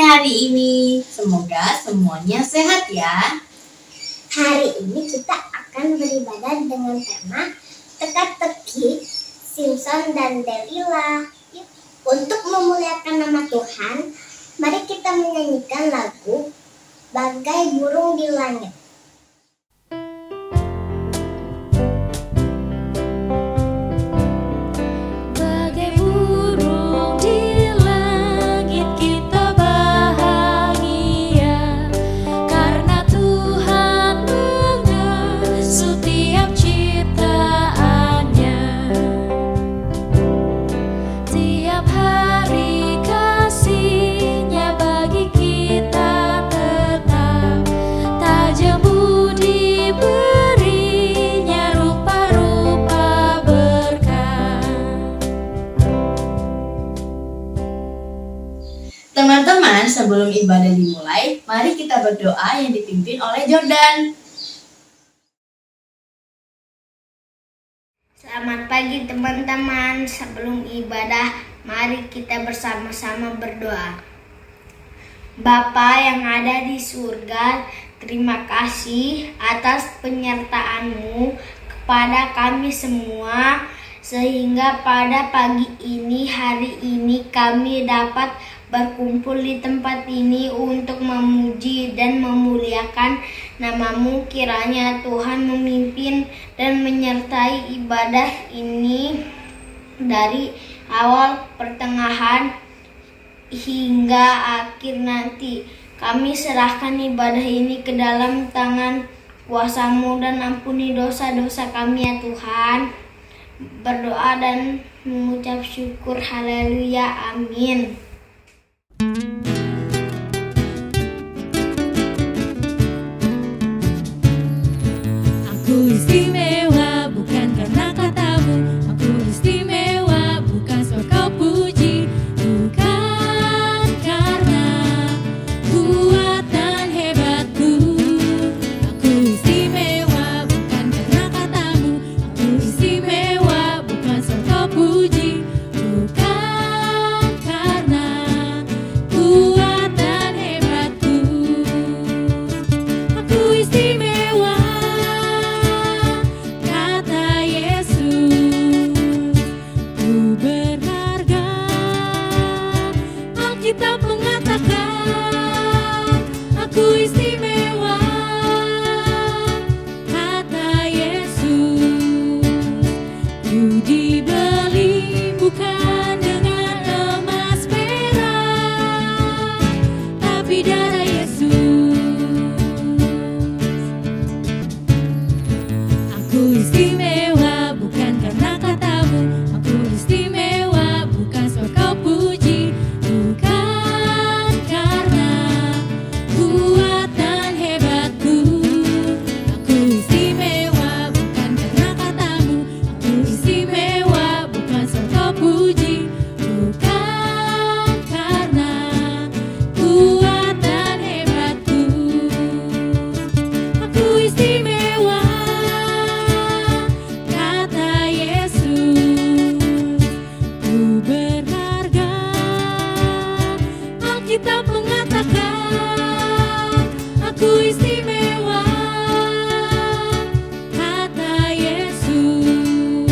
hari ini? Semoga semuanya sehat ya. Hari ini kita akan beribadah dengan tema teka-teki Simpson dan Delila. Untuk memuliakan nama Tuhan, mari kita menyanyikan lagu Bagai Burung di Langit. Teman-teman, sebelum ibadah dimulai, mari kita berdoa yang dipimpin oleh Jordan. Selamat pagi teman-teman. Sebelum ibadah, mari kita bersama-sama berdoa. Bapa yang ada di surga, terima kasih atas penyertaan-Mu kepada kami semua, sehingga pada pagi ini, hari ini kami dapat berkumpul di tempat ini untuk memuji dan memuliakan nama-Mu. Kiranya Tuhan memimpin dan menyertai ibadah ini dari awal, pertengahan, hingga akhir nanti. Kami serahkan ibadah ini ke dalam tangan kuasa-Mu dan ampuni dosa-dosa kami ya Tuhan. Berdoa dan mengucap syukur, haleluya, amin. Aku istimewa bukan karena katamu, aku istimewa bukan sebab kau puji, bukan karena kuat dan hebatku. Aku istimewa bukan karena katamu, aku istimewa bukan sebab kau puji, bukan karena kuat dan hebatku. Aku istimewa, kata Yesus, ku berharga. Alkitab mengatakan aku istimewa, kata Yesus, ku dibeli bukan dengan emas perak, tapi darah Yesus. Aku istimewa bukan karena katamu, aku istimewa bukan sebab kau puji, bukan karena kuat dan hebatku. Aku istimewa bukan karena katamu, aku istimewa bukan sebab kau puji, bukan karena kuat dan hebatku. Aku istimewa, kata Yesus, ku berharga. Alkitab mengatakan aku istimewa, kata Yesus,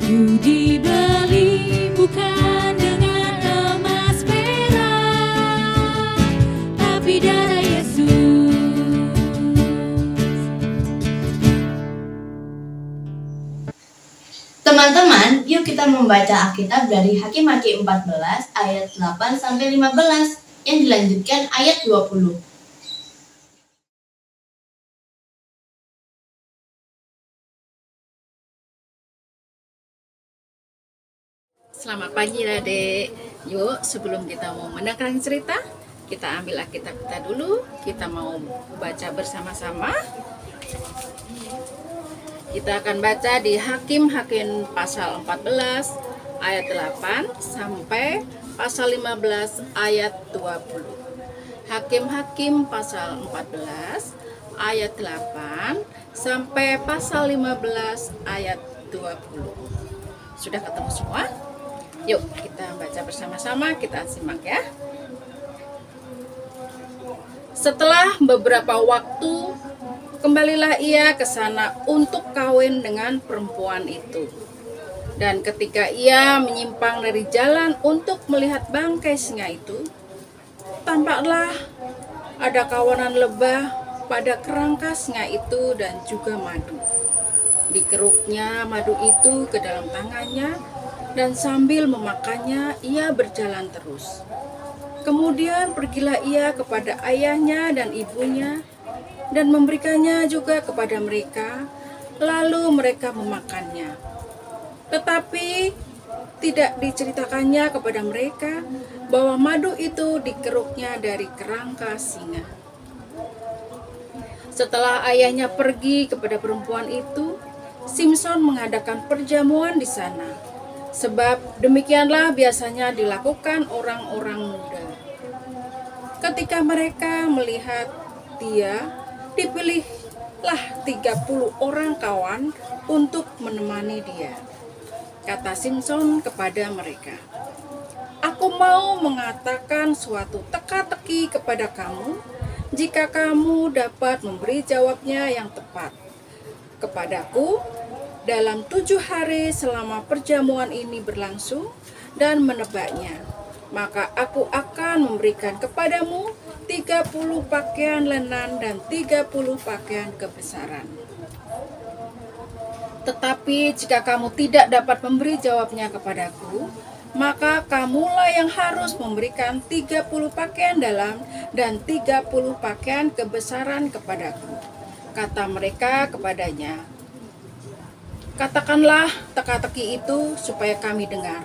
ku dibeli bukan dengan emas perak, tapi darah Yesus. Teman-teman, yuk kita membaca Alkitab dari Hakim-Hakim 14 ayat 8 sampai 15 yang dilanjutkan ayat 20. Selamat pagi adik. Yuk sebelum kita mau mendengarkan cerita, kita ambil Alkitab kita dulu. Kita mau baca bersama-sama. Kita akan baca di Hakim-Hakim pasal 14 ayat 8 sampai pasal 15 ayat 20. Hakim-Hakim pasal 14 ayat 8 sampai pasal 15 ayat 20. Sudah ketemu semua? Yuk kita baca bersama-sama, kita simak ya. Setelah beberapa waktu, kembalilah ia ke sana untuk kawin dengan perempuan itu. Dan ketika ia menyimpang dari jalan untuk melihat bangkai singa itu, tampaklah ada kawanan lebah pada kerangka singa itu dan juga madu. Dikeruknya madu itu ke dalam tangannya, dan sambil memakannya ia berjalan terus. Kemudian pergilah ia kepada ayahnya dan ibunya dan memberikannya juga kepada mereka, lalu mereka memakannya. Tetapi tidak diceritakannya kepada mereka bahwa madu itu dikeruknya dari kerangka singa. Setelah ayahnya pergi kepada perempuan itu, Simson mengadakan perjamuan di sana, sebab demikianlah biasanya dilakukan orang-orang muda. Ketika mereka melihat dia, dipilihlah 30 orang kawan untuk menemani dia. Kata Simson kepada mereka, "Aku mau mengatakan suatu teka-teki kepada kamu, jika kamu dapat memberi jawabnya yang tepat kepadaku dalam 7 hari selama perjamuan ini berlangsung dan menebaknya, maka aku akan memberikan kepadamu 30 pakaian lenan dan 30 pakaian kebesaran. Tetapi jika kamu tidak dapat memberi jawabnya kepadaku, maka kamulah yang harus memberikan 30 pakaian dalam dan 30 pakaian kebesaran kepadaku." Kata mereka kepadanya, "Katakanlah teka-teki itu supaya kami dengar."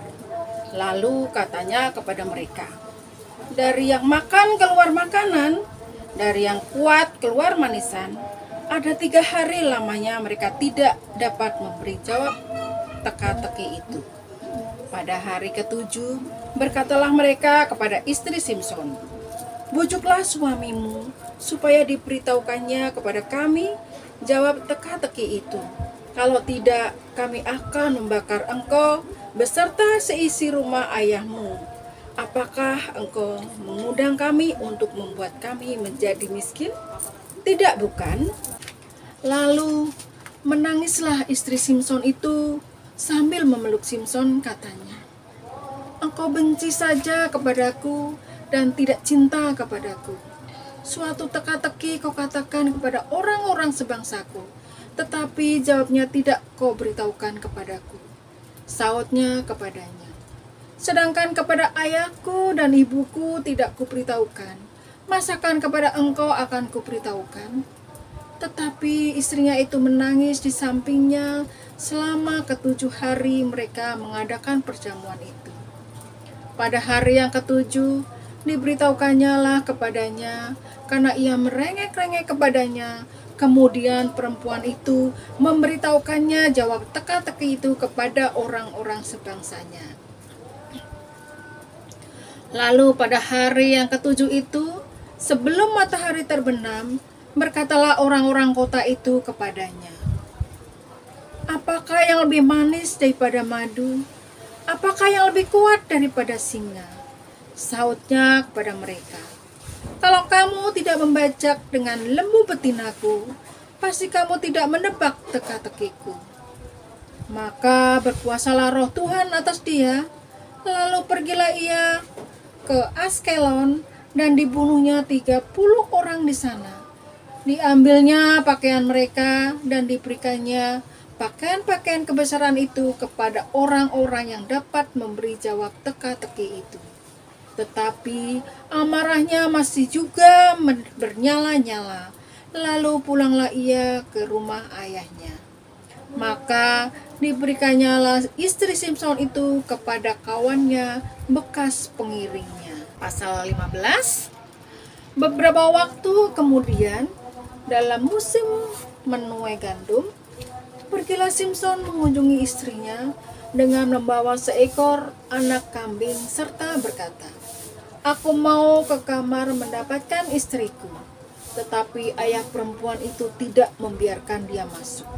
Lalu katanya kepada mereka, "Dari yang makan keluar makanan, dari yang kuat keluar manisan. Ada 3 hari lamanya mereka tidak dapat memberi jawab teka-teki itu." Pada hari ke-7 berkatalah mereka kepada istri Simson, "Bujuklah suamimu supaya diberitahukannya kepada kami jawab teka-teki itu. Kalau tidak, kami akan membakar engkau beserta seisi rumah ayahmu. Apakah engkau mengundang kami untuk membuat kami menjadi miskin? Tidak, bukan?" Lalu menangislah istri Simson itu sambil memeluk Simson, katanya, "Engkau benci saja kepadaku dan tidak cinta kepadaku. Suatu teka-teki kau katakan kepada orang-orang sebangsaku, tetapi jawabnya tidak kau beritahukan kepadaku." Sautnya kepadanya, "Sedangkan kepada ayahku dan ibuku tidak kuberitahukan, masakan kepada engkau akan kuberitahukan?" Tetapi istrinya itu menangis di sampingnya selama ke-7 hari mereka mengadakan perjamuan itu. Pada hari yang ke-7 diberitahukannya lah kepadanya, karena ia merengek-rengek kepadanya. Kemudian perempuan itu memberitahukannya jawab teka-teki itu kepada orang-orang sebangsanya. Lalu pada hari yang ke-7 itu, sebelum matahari terbenam, berkatalah orang-orang kota itu kepadanya, "Apakah yang lebih manis daripada madu? Apakah yang lebih kuat daripada singa?" Sautnya kepada mereka, "Kalau kamu tidak membajak dengan lembu betinaku, pasti kamu tidak menebak teka-tekiku." Maka berkuasalah roh Tuhan atas dia. Lalu pergilah ia ke Askelon dan dibunuhnya 30 orang di sana. Diambilnya pakaian mereka dan diberikannya pakaian-pakaian kebesaran itu kepada orang-orang yang dapat memberi jawab teka-teki itu. Tetapi amarahnya masih juga bernyala-nyala. Lalu pulanglah ia ke rumah ayahnya. Maka diberikannya lah istri Simson itu kepada kawannya bekas pengiringnya. Pasal 15. Beberapa waktu kemudian, dalam musim menuai gandum, pergilah Simson mengunjungi istrinya dengan membawa seekor anak kambing serta berkata, "Aku mau ke kamar mendapatkan istriku." Tetapi ayah perempuan itu tidak membiarkan dia masuk.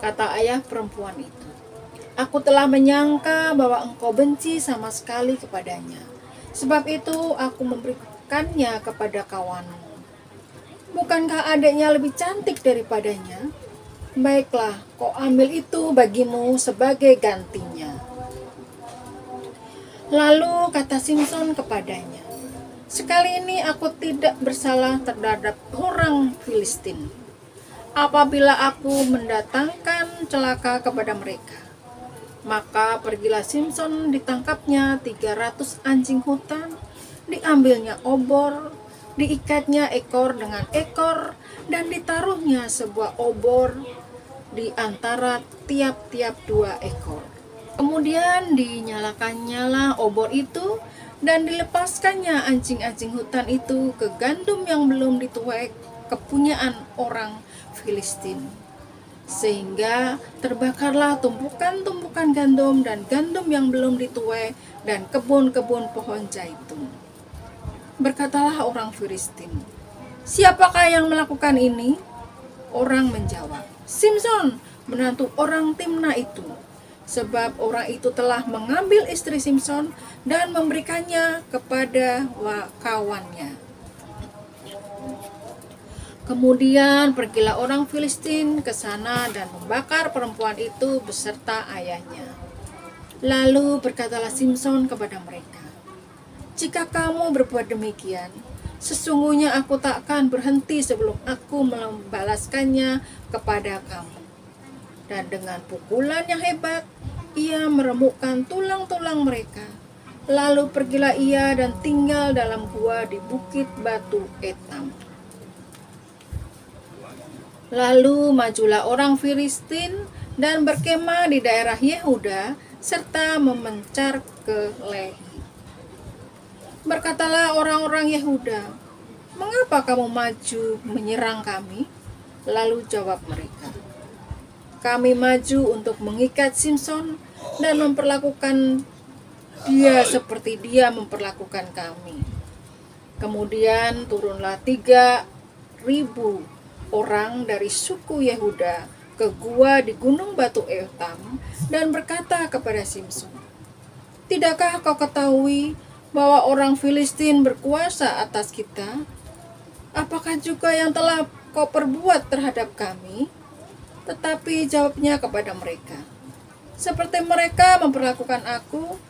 Kata ayah perempuan itu, "Aku telah menyangka bahwa engkau benci sama sekali kepadanya. Sebab itu aku memberikannya kepada kawanmu." Bukankah adiknya lebih cantik daripadanya? Baiklah, kau ambil itu bagimu sebagai gantinya. Lalu kata Simson kepadanya, sekali ini aku tidak bersalah terhadap orang Filistin. Apabila aku mendatangkan celaka kepada mereka, maka pergilah Simson, ditangkapnya 300 anjing hutan, diambilnya obor, diikatnya ekor dengan ekor, dan ditaruhnya sebuah obor di antara tiap-tiap 2 ekor. Kemudian dinyalakan obor itu, dan dilepaskannya anjing-anjing hutan itu ke gandum yang belum dituai kepunyaan orang Filistin. Sehingga terbakarlah tumpukan-tumpukan gandum dan gandum yang belum dituai dan kebun-kebun pohon zaitun. Berkatalah orang Filistin, siapakah yang melakukan ini? Orang menjawab, Simson, menantu orang Timna itu. Sebab orang itu telah mengambil istri Simson dan memberikannya kepada kawannya. Kemudian pergilah orang Filistin ke sana dan membakar perempuan itu beserta ayahnya. Lalu berkatalah Simson kepada mereka, jika kamu berbuat demikian, sesungguhnya aku tak akan berhenti sebelum aku membalaskannya kepada kamu. Dan dengan pukulan yang hebat, ia meremukkan tulang-tulang mereka. Lalu pergilah ia dan tinggal dalam gua di bukit batu Etam. Lalu majulah orang Filistin dan berkemah di daerah Yehuda serta memencar ke Lehi. Berkatalah orang-orang Yehuda, mengapa kamu maju menyerang kami? Lalu jawab mereka, kami maju untuk mengikat Simson dan memperlakukan dia seperti dia memperlakukan kami. Kemudian turunlah 3.000 orang dari suku Yehuda ke gua di gunung batu Etam dan berkata kepada Simson, tidakkah kau ketahui bahwa orang Filistin berkuasa atas kita? Apakah juga yang telah kau perbuat terhadap kami? Tetapi jawabnya kepada mereka, seperti mereka memperlakukan aku,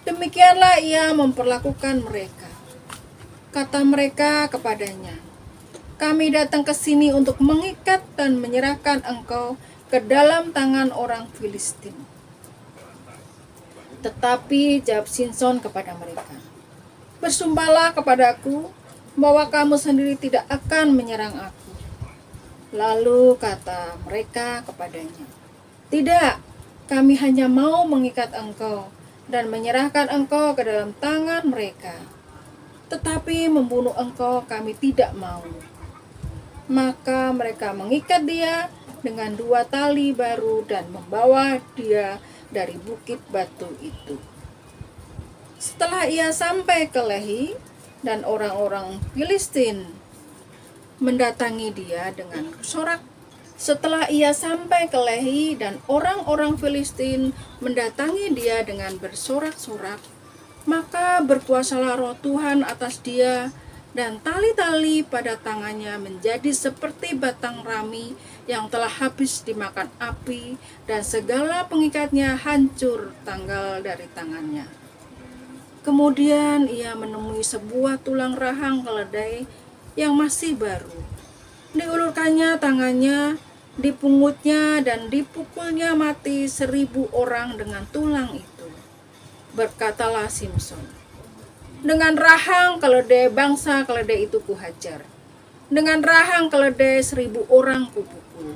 demikianlah ia memperlakukan mereka. Kata mereka kepadanya, kami datang ke sini untuk mengikat dan menyerahkan engkau ke dalam tangan orang Filistin. Tetapi jawab Simson kepada mereka, bersumpahlah kepadaku bahwa kamu sendiri tidak akan menyerang aku. Lalu kata mereka kepadanya, tidak, kami hanya mau mengikat engkau dan menyerahkan engkau ke dalam tangan mereka. Tetapi membunuh engkau kami tidak mau. Maka mereka mengikat dia dengan 2 tali baru dan membawa dia dari bukit batu itu. Setelah ia sampai ke Lehi dan orang-orang Filistin mendatangi dia dengan sorak. Setelah ia sampai ke Lehi dan orang-orang Filistin mendatangi dia dengan bersorak-sorak, maka berkuasalah roh Tuhan atas dia, dan tali-tali pada tangannya menjadi seperti batang rami yang telah habis dimakan api, dan segala pengikatnya hancur tanggal dari tangannya. Kemudian ia menemui sebuah tulang rahang keledai yang masih baru. Diulurkannya tangannya, dipungutnya dan dipukulnya mati 1.000 orang dengan tulang itu. Berkatalah Simson, dengan rahang keledai bangsa keledai itu kuhajar, dengan rahang keledai 1.000 orang kupukul.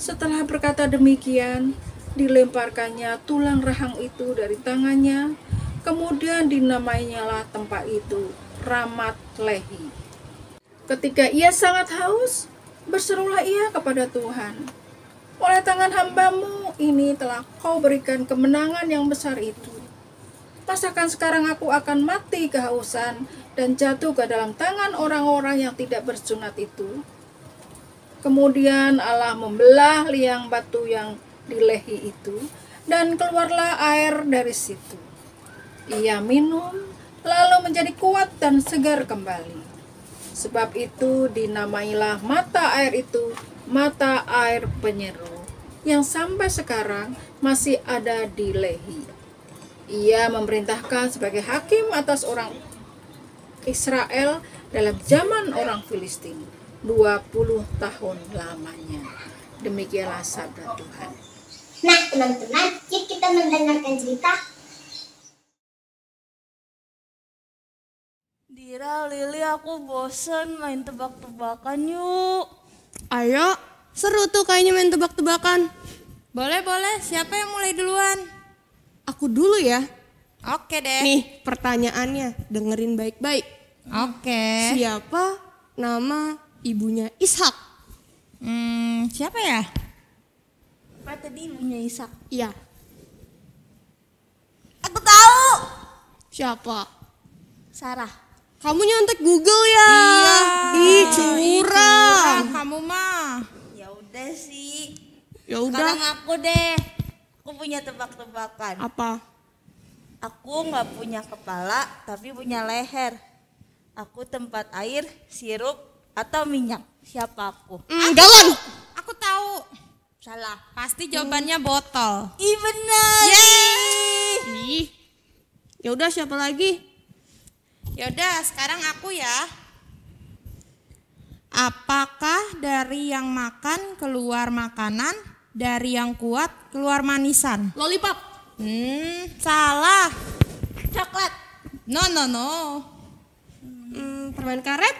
Setelah berkata demikian, dilemparkannya tulang rahang itu dari tangannya, kemudian dinamainyalah tempat itu Ramat Lehi. Ketika ia sangat haus, berserulah ia kepada Tuhan, oleh tangan hambamu ini telah kau berikan kemenangan yang besar itu. Masakan sekarang aku akan mati kehausan dan jatuh ke dalam tangan orang-orang yang tidak bersunat itu? Kemudian Allah membelah liang batu yang di Lehi itu, dan keluarlah air dari situ. Ia minum, lalu menjadi kuat dan segar kembali. Sebab itu dinamailah mata air itu mata air penyeru, yang sampai sekarang masih ada di Lehi. Ia memerintahkan sebagai hakim atas orang Israel dalam zaman orang Filistin 20 tahun lamanya. Demikianlah sabda Tuhan. Nah teman-teman, yuk kita mendengarkan cerita. Dira, Lili, aku bosen main tebak-tebakan yuk. Ayo, seru tuh kayaknya main tebak-tebakan. Boleh, siapa yang mulai duluan? Aku dulu ya. Oke deh. Nih pertanyaannya, dengerin baik-baik. Oke. Siapa nama ibunya Ishak? Siapa ya? Apa tadi ibunya Ishak? Iya. Aku tahu. Siapa? Sarah. Kamu nyontek Google ya? Iya. Ih, curang. Kamu mah. Ya udah sih. Ya udah. Sekarang aku deh. Aku punya tebak-tebakan. Apa? Aku nggak punya kepala tapi punya leher. Aku tempat air, sirup, atau minyak. Siapa aku? Galon. Aku tahu. Salah. Pasti jawabannya botol. Ih benar. Ih. Ya udah, siapa lagi? Yaudah, sekarang aku ya. Apakah dari yang makan keluar makanan, dari yang kuat keluar manisan? Lollipop. Salah. Coklat. No. Permen karet.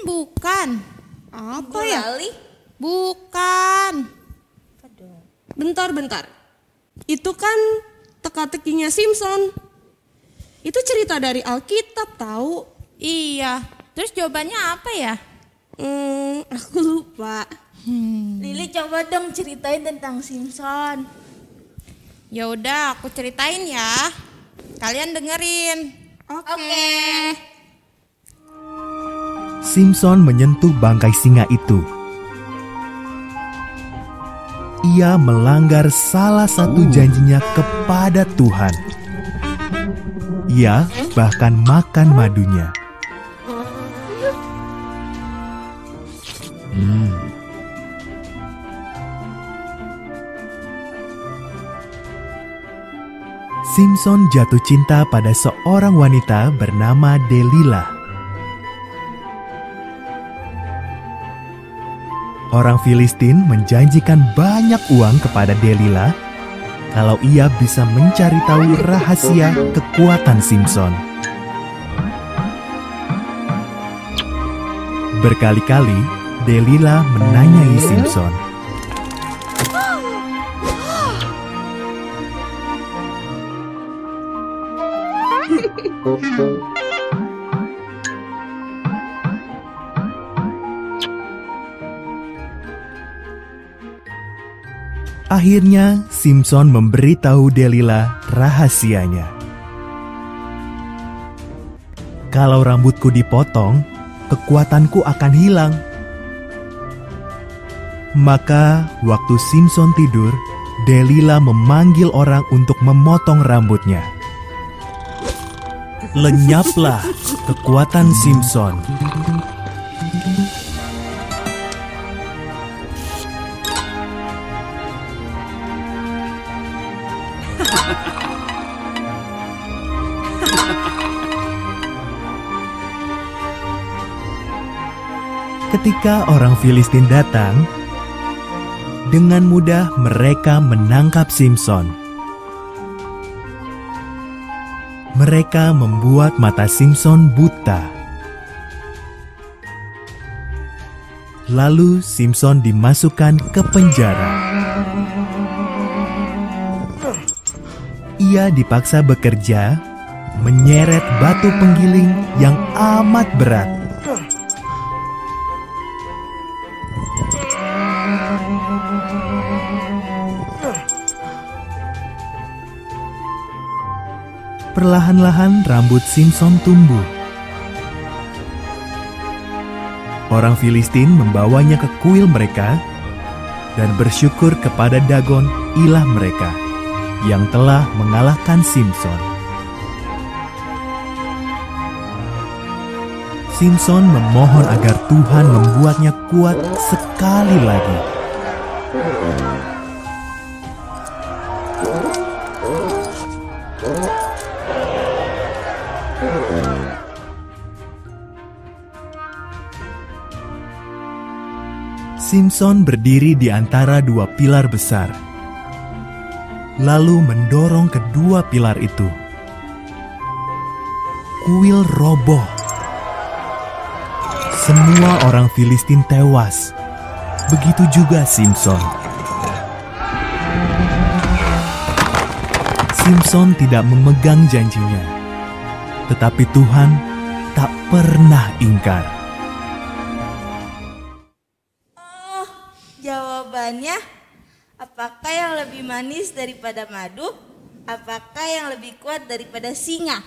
Bukan. Apa ya? Gulali. Bukan. Bentar. Itu kan teka-tekinya Simpson. Itu cerita dari Alkitab tahu. Iya. Terus jawabannya apa ya? Aku lupa. Lili coba dong ceritain tentang Simpson. Ya udah, aku ceritain ya. Kalian dengerin. Oke. Simpson menyentuh bangkai singa itu. Ia melanggar salah satu janjinya kepada Tuhan. Ia bahkan makan madunya. Simpson jatuh cinta pada seorang wanita bernama Delilah. Orang Filistin menjanjikan banyak uang kepada Delilah kalau ia bisa mencari tahu rahasia kekuatan Simpson. Berkali-kali Delilah menanyai Simpson. Akhirnya, Simpson memberitahu Delilah rahasianya. Kalau rambutku dipotong, kekuatanku akan hilang. Maka, waktu Simpson tidur, Delilah memanggil orang untuk memotong rambutnya. Lenyaplah kekuatan Simpson. Ketika orang Filistin datang, dengan mudah mereka menangkap Simpson. Mereka membuat mata Simpson buta. Lalu Simpson dimasukkan ke penjara. Ia dipaksa bekerja, menyeret batu penggiling yang amat berat. Perlahan-lahan rambut Simpson tumbuh. Orang Filistin membawanya ke kuil mereka dan bersyukur kepada Dagon, ilah mereka, yang telah mengalahkan Simpson. Simson memohon agar Tuhan membuatnya kuat sekali lagi. Simson berdiri di antara dua pilar besar, lalu mendorong kedua pilar itu. Kuil roboh. Semua orang Filistin tewas. Begitu juga Simson. Simson tidak memegang janjinya, tetapi Tuhan tak pernah ingkar. Jawabannya, apakah yang lebih manis daripada madu? Apakah yang lebih kuat daripada singa?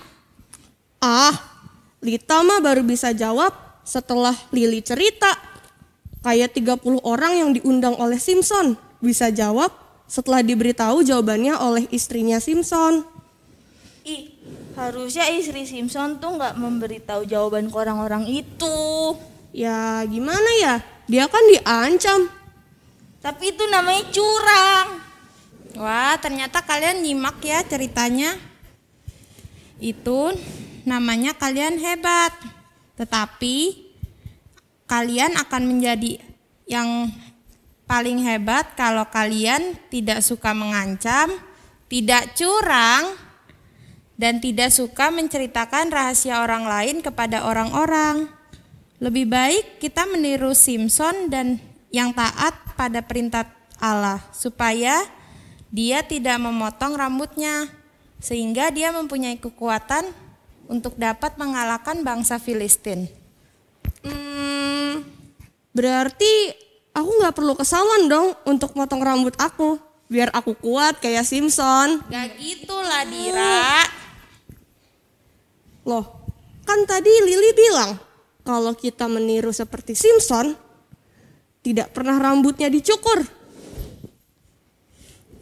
Lita mah baru bisa jawab setelah Lili cerita. Kayak 30 orang yang diundang oleh Simson bisa jawab setelah diberitahu jawabannya oleh istrinya Simson. Harusnya istri Simson tuh nggak memberitahu jawaban ke orang-orang itu. Ya gimana ya, dia kan diancam. Tapi itu namanya curang. Wah, ternyata kalian nyimak ya ceritanya. Itu namanya kalian hebat. Tetapi kalian akan menjadi yang paling hebat kalau kalian tidak suka mengancam, tidak curang, dan tidak suka menceritakan rahasia orang lain kepada orang-orang. Lebih baik kita meniru Simson dan yang taat pada perintah Allah, supaya dia tidak memotong rambutnya, sehingga dia mempunyai kekuatan untuk dapat mengalahkan bangsa Filistin. Berarti aku gak perlu kesawan dong untuk motong rambut aku, biar aku kuat kayak Simson. Gak gitulah Dira. Loh, kan tadi Lili bilang kalau kita meniru seperti Simson, tidak pernah rambutnya dicukur.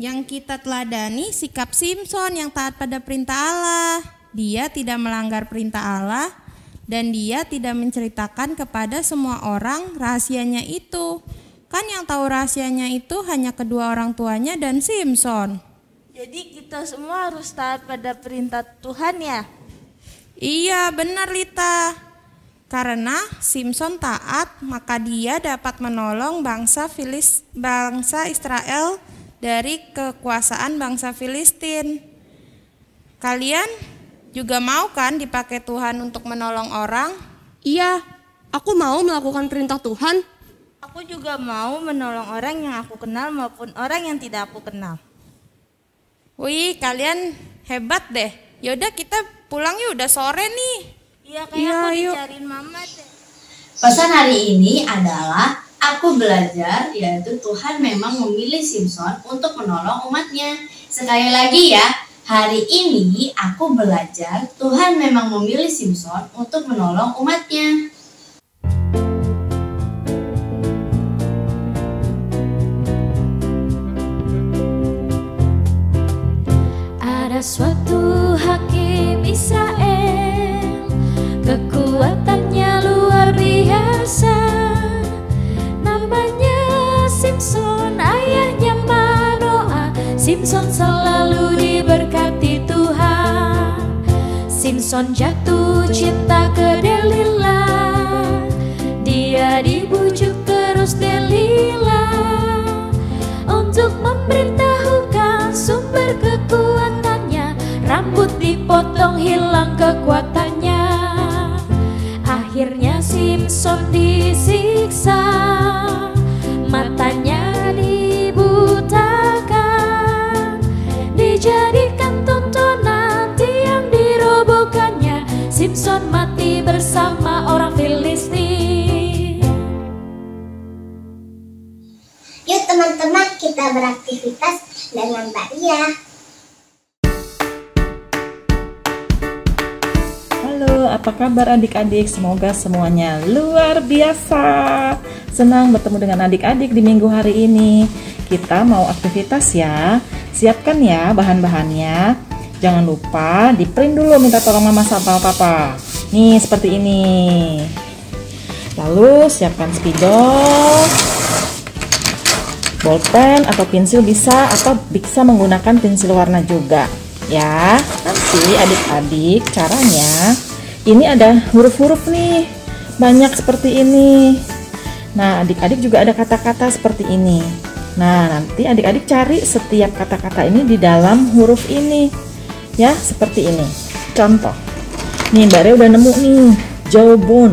Yang kita teladani sikap Simson yang taat pada perintah Allah. Dia tidak melanggar perintah Allah dan dia tidak menceritakan kepada semua orang rahasianya itu. Kan yang tahu rahasianya itu hanya kedua orang tuanya dan Simson. Jadi kita semua harus taat pada perintah Tuhan ya? Iya benar Lita. Karena Simson taat, maka dia dapat menolong bangsa Israel dari kekuasaan bangsa Filistin. Kalian juga mau kan dipakai Tuhan untuk menolong orang? Iya, aku mau melakukan perintah Tuhan. Aku juga mau menolong orang yang aku kenal maupun orang yang tidak aku kenal. Wih, kalian hebat deh. Yaudah kita pulang yuk, udah sore nih. Iya, kayak aku dicariin mama deh. Pesan hari ini adalah aku belajar, yaitu Tuhan memang memilih Simson untuk menolong umatnya. Sekali lagi ya, hari ini aku belajar Tuhan memang memilih Simson untuk menolong umatnya. Ada suatu hakim Israel, kekuatannya luar biasa. Namanya Simson, ayahnya Manoah. Simson selalu diberkati Tuhan. Simson jatuh cinta ke Delilah. Dia dibujuk terus Delilah untuk memberitahukan sumber kekuatannya. Rambut dipotong, hilang kekuatannya. Akhirnya Simson disiksa, matanya dibutakan, dijadikan tontonan tiang dirobohkannya. Simson mati bersama orang Filistin. Yuk teman-teman, kita beraktivitas dengan Mbak Ria. Halo, apa kabar adik-adik? Semoga semuanya luar biasa. Senang bertemu dengan adik-adik di minggu hari ini. Kita mau aktivitas ya. Siapkan ya bahan-bahannya. Jangan lupa di print dulu, minta tolong mama sama papa. Nih, seperti ini. Lalu siapkan spidol, bolpen atau pensil bisa, atau bisa menggunakan pensil warna juga ya. Nanti adik-adik caranya, ini ada huruf-huruf nih, banyak seperti ini. Nah, adik-adik juga ada kata-kata seperti ini. Nah, nanti adik-adik cari setiap kata-kata ini di dalam huruf ini ya, seperti ini. Contoh, nih Mbak Re udah nemu nih, jawbon,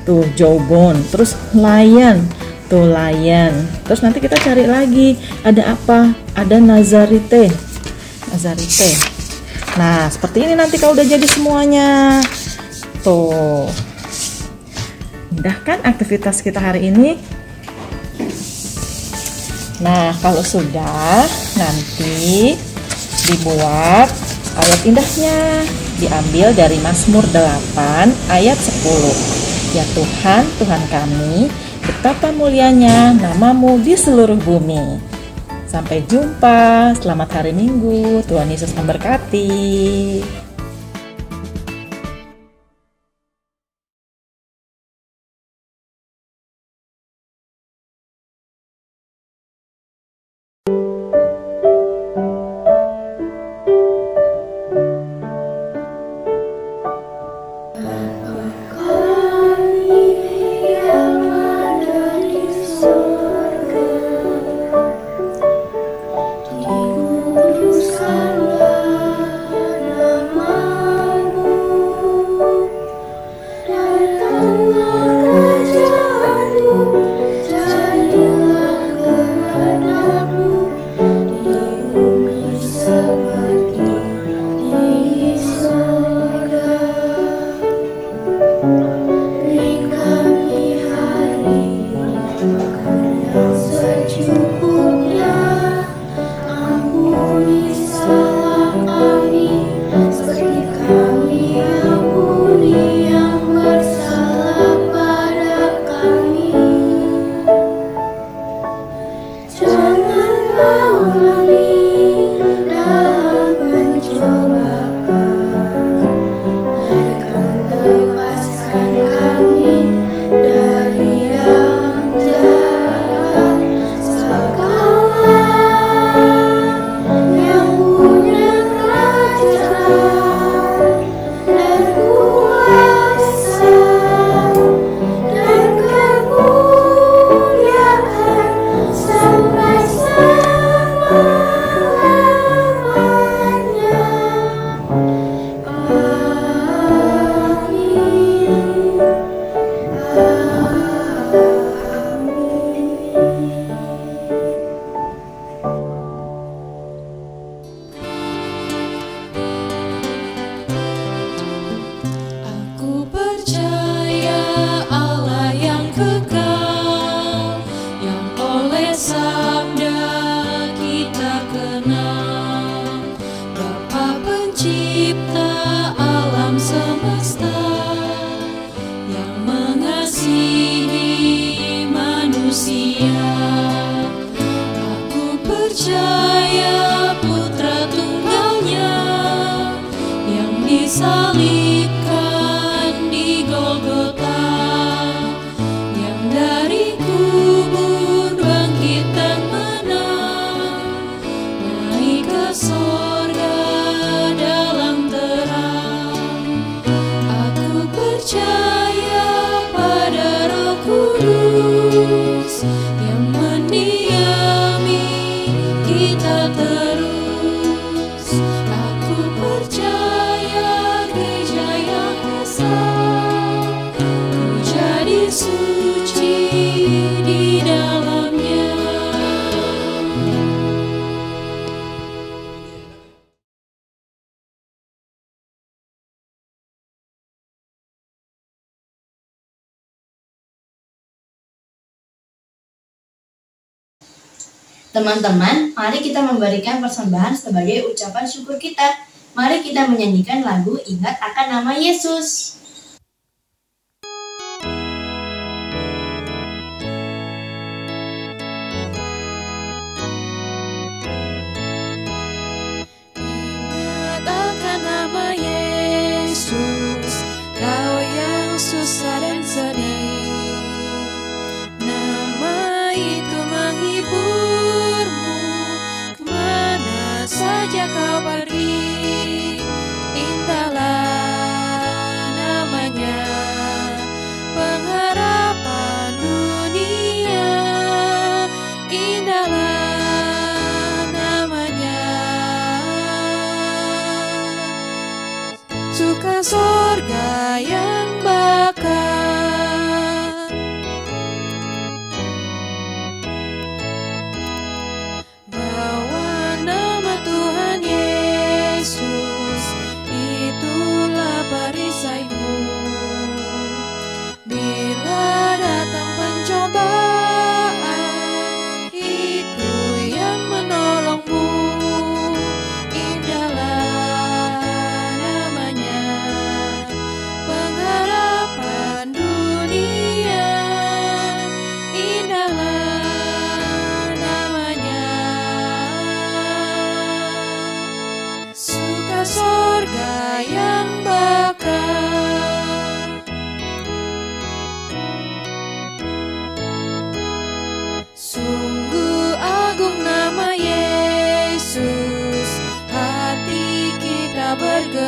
tuh jawbon, terus lion, tuh lion. Terus nanti kita cari lagi, ada apa? Ada nazarite, nazarite. Nah, seperti ini nanti kalau udah jadi semuanya. Tuh, mudah kan aktivitas kita hari ini? Nah, kalau sudah, nanti dibuat ayat indahnya. Diambil dari Mazmur 8 ayat 10. Ya Tuhan, Tuhan kami, betapa mulianya namamu di seluruh bumi. Sampai jumpa, selamat hari Minggu, Tuhan Yesus memberkati. Teman-teman, mari kita memberikan persembahan sebagai ucapan syukur kita. Mari kita menyanyikan lagu Ingat Akan Nama Yesus. Ingat akan nama Yesus, Kau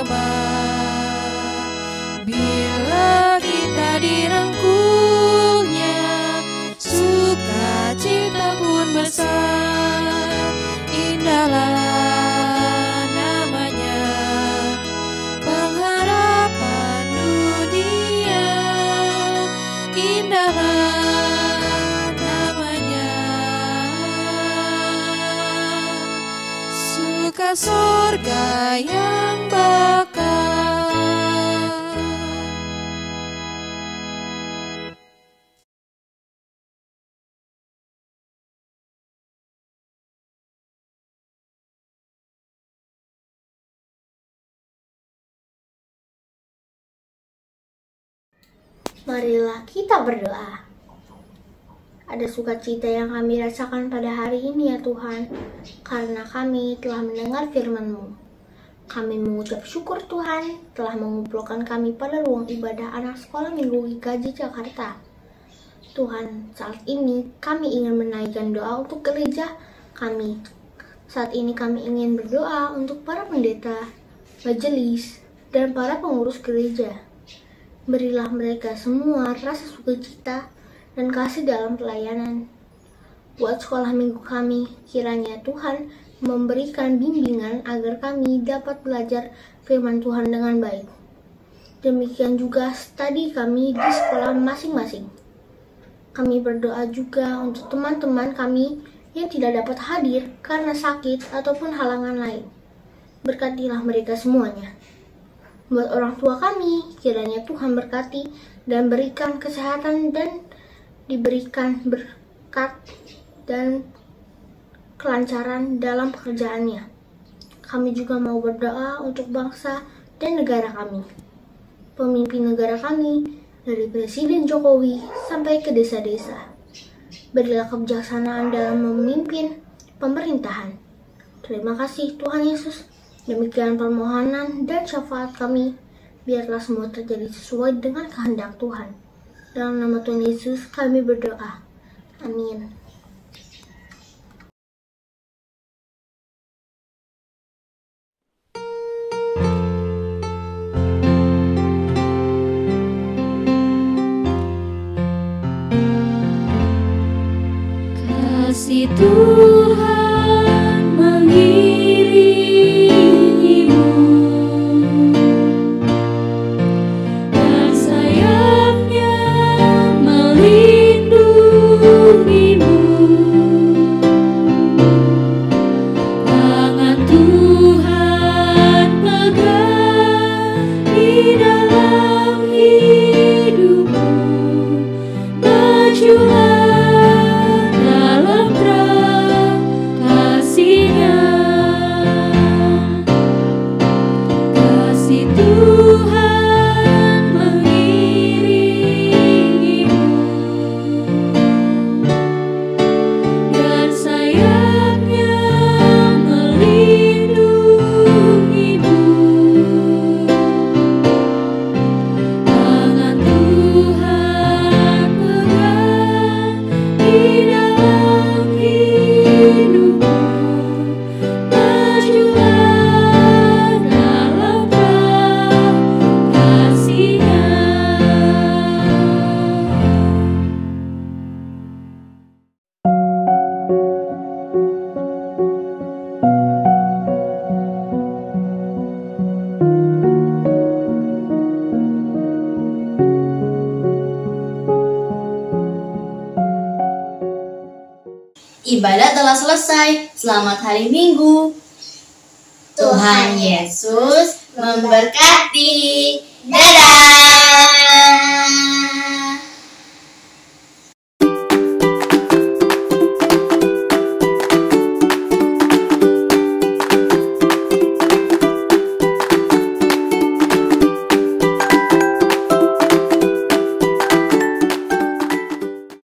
tebar. Bila kita dirangkulnya, sukacita pun besar. Indahlah namanya, pengharapan dunia. Indahlah namanya, suka sorga yang bakal. Marilah kita berdoa. Ada sukacita yang kami rasakan pada hari ini ya Tuhan, karena kami telah mendengar firman-Mu. Kami mengucap syukur Tuhan telah mengumpulkan kami pada ruang ibadah anak sekolah minggu GKJ Jakarta. Tuhan, saat ini kami ingin menaikkan doa untuk gereja kami. Saat ini kami ingin berdoa untuk para pendeta, majelis, dan para pengurus gereja. Berilah mereka semua rasa sukacita dan kasih dalam pelayanan. Buat sekolah minggu kami, kiranya Tuhan memberikan bimbingan agar kami dapat belajar firman Tuhan dengan baik. Demikian juga studi kami di sekolah masing-masing. Kami berdoa juga untuk teman-teman kami yang tidak dapat hadir karena sakit ataupun halangan lain. Berkatilah mereka semuanya. Buat orang tua kami, kiranya Tuhan berkati dan berikan kesehatan dan diberikan berkat dan kelancaran dalam pekerjaannya. Kami juga mau berdoa untuk bangsa dan negara kami. Pemimpin negara kami, dari Presiden Jokowi sampai ke desa-desa. Berilah kebijaksanaan dalam memimpin pemerintahan. Terima kasih Tuhan Yesus. Demikian permohonan dan syafaat kami, biarlah semua terjadi sesuai dengan kehendak Tuhan. Dalam nama Tuhan Yesus kami berdoa. Amin. Kasih Tuhan mengiringimu, dan sayapnya melindungimu. Tangan Tuhan pegang di dalam hidupmu. Majulah Ibadah telah selesai. Selamat hari Minggu. Tuhan Yesus memberkati. Dadah.